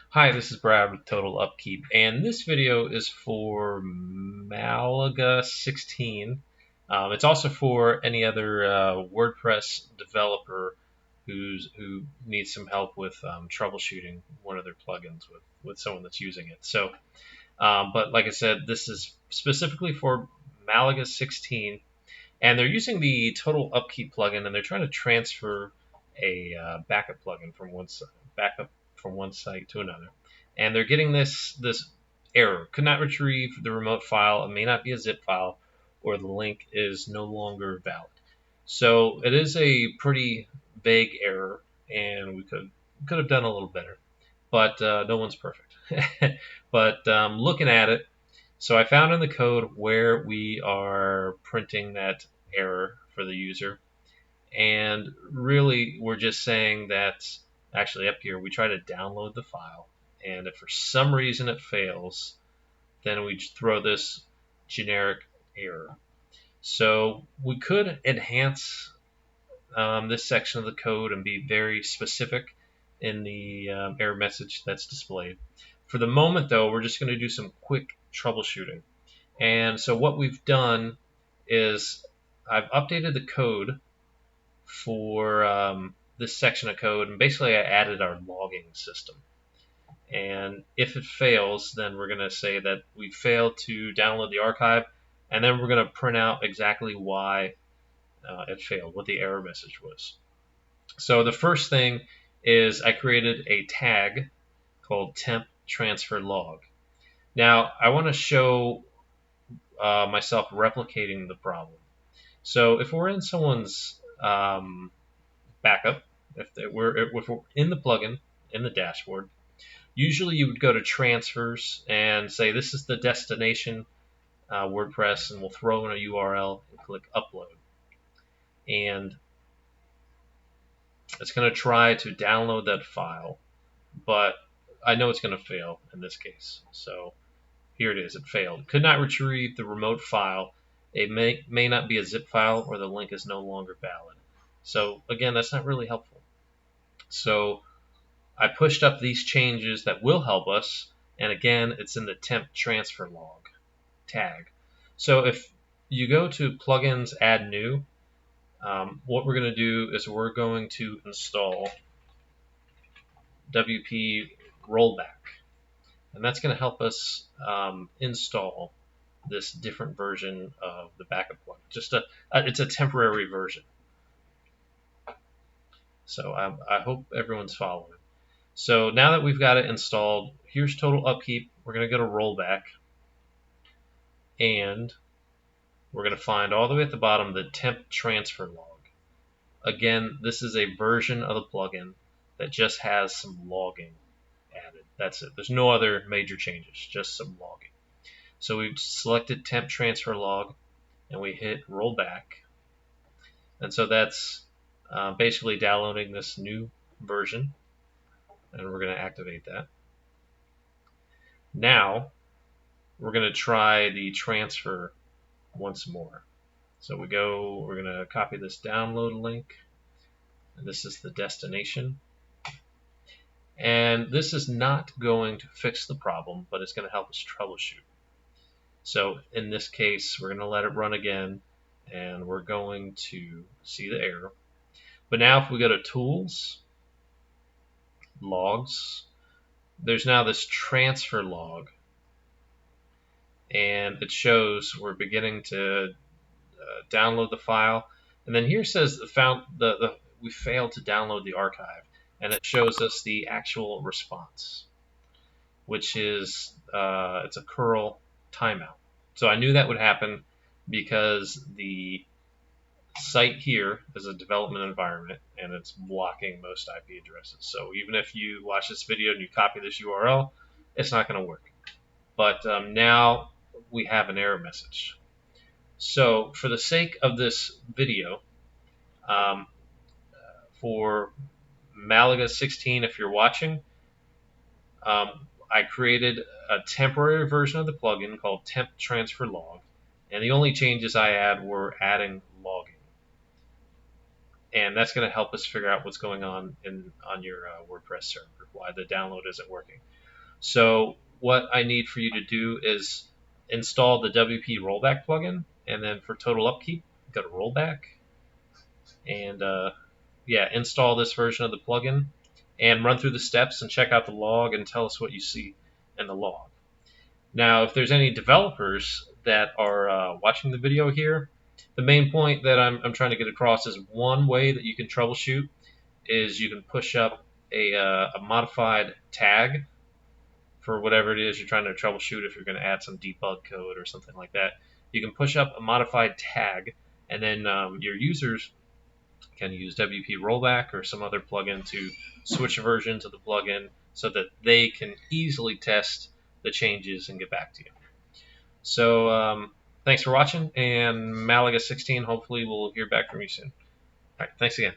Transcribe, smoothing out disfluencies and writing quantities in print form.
Hi, this is Brad with Total Upkeep, and this video is for Malaga 16. It's also for any other WordPress developer who needs some help with troubleshooting one of their plugins with someone that's using it. But like I said, this is specifically for Malaga 16, and they're using the Total Upkeep plugin, and they're trying to transfer a backup from one site to another, and they're getting this error: could not retrieve the remote file. It may not be a zip file, or the link is no longer valid. So it is a pretty vague error, and we could have done a little better, but no one's perfect. But looking at it, so I found in the code where we are printing that error for the user. And really, we're just saying that actually up here, we try to download the file. And if for some reason it fails, then we just throw this generic error. So we could enhance this section of the code and be very specific in the error message that's displayed. For the moment, though, we're just going to do some quick troubleshooting. And so what we've done is I've updated the code for this section of code, and basically I added our logging system. And if it fails, then we're going to say that we failed to download the archive, and then we're going to print out exactly why it failed, what the error message was. So the first thing is I created a tag called temp transfer log. Now I want to show myself replicating the problem. So if we're in someone's backup, if we're in the plugin, in the dashboard, usually you would go to transfers and say this is the destination WordPress, and we'll throw in a URL and click upload. And it's going to try to download that file, but I know it's going to fail in this case. So here it is, it failed. Could not retrieve the remote file. It may not be a zip file, or the link is no longer valid. So again, that's not really helpful. So I pushed up these changes that will help us, and again, it's in the temp transfer log tag. So if you go to plugins, add new, what we're going to do is we're going to install WP Rollback, and that's going to help us install this different version of the backup plugin. It's a temporary version. So I hope everyone's following. So now that we've got it installed, here's Total Upkeep. We're going to go to Rollback, and we're going to find all the way at the bottom the temp transfer log. Again, this is a version of the plugin that just has some logging added. That's it. There's no other major changes, just some logging. So we've selected temp transfer log, and we hit Rollback. And so that's basically downloading this new version, and we're going to activate that. Now we're going to try the transfer once more. So we're going to copy this download link, and this is the destination. And this is not going to fix the problem, but it's going to help us troubleshoot. So in this case, we're going to let it run again, and we're going to see the error. But now if we go to Tools, Logs, there's now this transfer log, and it shows we're beginning to download the file. And then here says we failed to download the archive, and it shows us the actual response, which is it's a curl timeout. So I knew that would happen because the site here is a development environment, and it's blocking most IP addresses. So even if you watch this video and you copy this URL, it's not going to work. But now we have an error message. So for the sake of this video, for Malaga 16, if you're watching, I created a temporary version of the plugin called Temp Transfer Log, and the only changes I had were adding logging. And that's going to help us figure out what's going on your WordPress server, why the download isn't working. So what I need for you to do is install the WP Rollback plugin, and then for total upkeep, go to Rollback, and yeah, install this version of the plugin, and run through the steps and check out the log and tell us what you see in the log. Now, if there's any developers that are watching the video here, the main point that I'm trying to get across is one way that you can troubleshoot is you can push up a modified tag for whatever it is you're trying to troubleshoot. If you're going to add some debug code or something like that, you can push up a modified tag, and then your users can use WP Rollback or some other plugin to switch versions of the plugin so that they can easily test the changes and get back to you. So thanks for watching, and Malaga 16, hopefully we'll hear back from you soon. All right, thanks again.